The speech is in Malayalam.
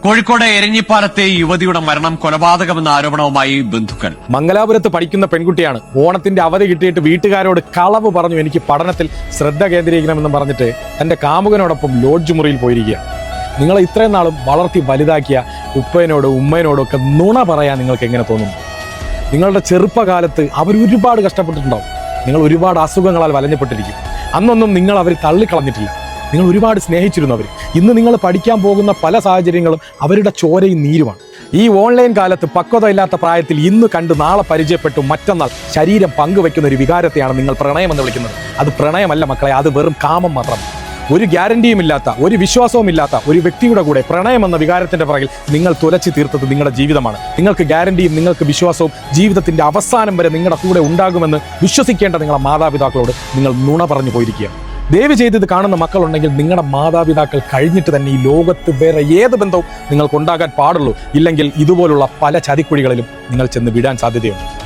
കോഴിക്കോട് എരഞ്ഞിപ്പാലത്തെ യുവതിയുടെ മരണം കൊലപാതകമെന്ന ആരോപണവുമായി ബന്ധുക്കൾ. മംഗലാപുരത്ത് പഠിക്കുന്ന പെൺകുട്ടിയാണ്. ഓണത്തിന്റെ അവധി കിട്ടിയിട്ട് വീട്ടുകാരോട് കളവ് പറഞ്ഞു എനിക്ക് പഠനത്തിൽ ശ്രദ്ധ കേന്ദ്രീകരിക്കണമെന്ന് പറഞ്ഞിട്ട് തന്റെ കാമുകനോടൊപ്പം ലോഡ്ജ് മുറിയിൽ പോയിരിക്കുകയാണ്. നിങ്ങളെ ഇത്രയും നാളും വളർത്തി വലുതാക്കിയ ഉപ്പനോടും ഉമ്മനോടും ഒക്കെ നുണ പറയാൻ നിങ്ങൾക്ക് എങ്ങനെ തോന്നുന്നു? നിങ്ങളുടെ ചെറുപ്പകാലത്ത് അവരൊരുപാട് കഷ്ടപ്പെട്ടിട്ടുണ്ടാവും. നിങ്ങൾ ഒരുപാട് അസുഖങ്ങളാൽ വലഞ്ഞപ്പെട്ടിരിക്കും. അന്നൊന്നും നിങ്ങൾ അവർ തള്ളിക്കളഞ്ഞിട്ടില്ല. നിങ്ങൾ ഒരുപാട് സ്നേഹിച്ചിരുന്നു അവർ. ഇന്ന് നിങ്ങൾ പഠിക്കാൻ പോകുന്ന പല സാഹചര്യങ്ങളും അവരുടെ ചോരയും നീരുമാണ്. ഈ ഓൺലൈൻ കാലത്ത് പക്വതയില്ലാത്ത പ്രായത്തിൽ ഇന്ന് കണ്ട് നാളെ പരിചയപ്പെട്ടു മറ്റന്നാൾ ശരീരം പങ്കുവെക്കുന്ന ഒരു വികാരത്തെയാണ് നിങ്ങൾ പ്രണയം എന്ന് വിളിക്കുന്നത്. അത് പ്രണയമല്ല മക്കളെ, അത് വെറും കാമം മാത്രം. ഒരു ഗ്യാരണ്ടിയും ഇല്ലാത്ത, ഒരു വിശ്വാസവും ഇല്ലാത്ത ഒരു വ്യക്തിയുടെ കൂടെ പ്രണയം എന്ന വികാരത്തിന്റെ പുറകിൽ നിങ്ങൾ തുലച്ചു തീർത്തത് നിങ്ങളുടെ ജീവിതമാണ്. നിങ്ങൾക്ക് ഗ്യാരണ്ടിയും നിങ്ങൾക്ക് വിശ്വാസവും ജീവിതത്തിന്റെ അവസാനം വരെ നിങ്ങളുടെ കൂടെ ഉണ്ടാകുമെന്ന് വിശ്വസിക്കേണ്ട നിങ്ങളുടെ മാതാപിതാക്കളോട് നിങ്ങൾ നുണ പറഞ്ഞു പോയിരിക്കുകയാണ്. ദയവ് ചെയ്ത് ഇത് കാണുന്ന മക്കളുണ്ടെങ്കിൽ നിങ്ങളുടെ മാതാപിതാക്കൾ കഴിഞ്ഞിട്ട് തന്നെ ഈ ലോകത്ത് വേറെ ഏത് ബന്ധവും നിങ്ങൾക്ക് ഉണ്ടാകാൻ പാടുള്ളൂ. ഇല്ലെങ്കിൽ ഇതുപോലുള്ള പല ചതിക്കുഴികളിലും നിങ്ങൾ ചെന്ന് വിടാൻ സാധ്യതയുണ്ട്.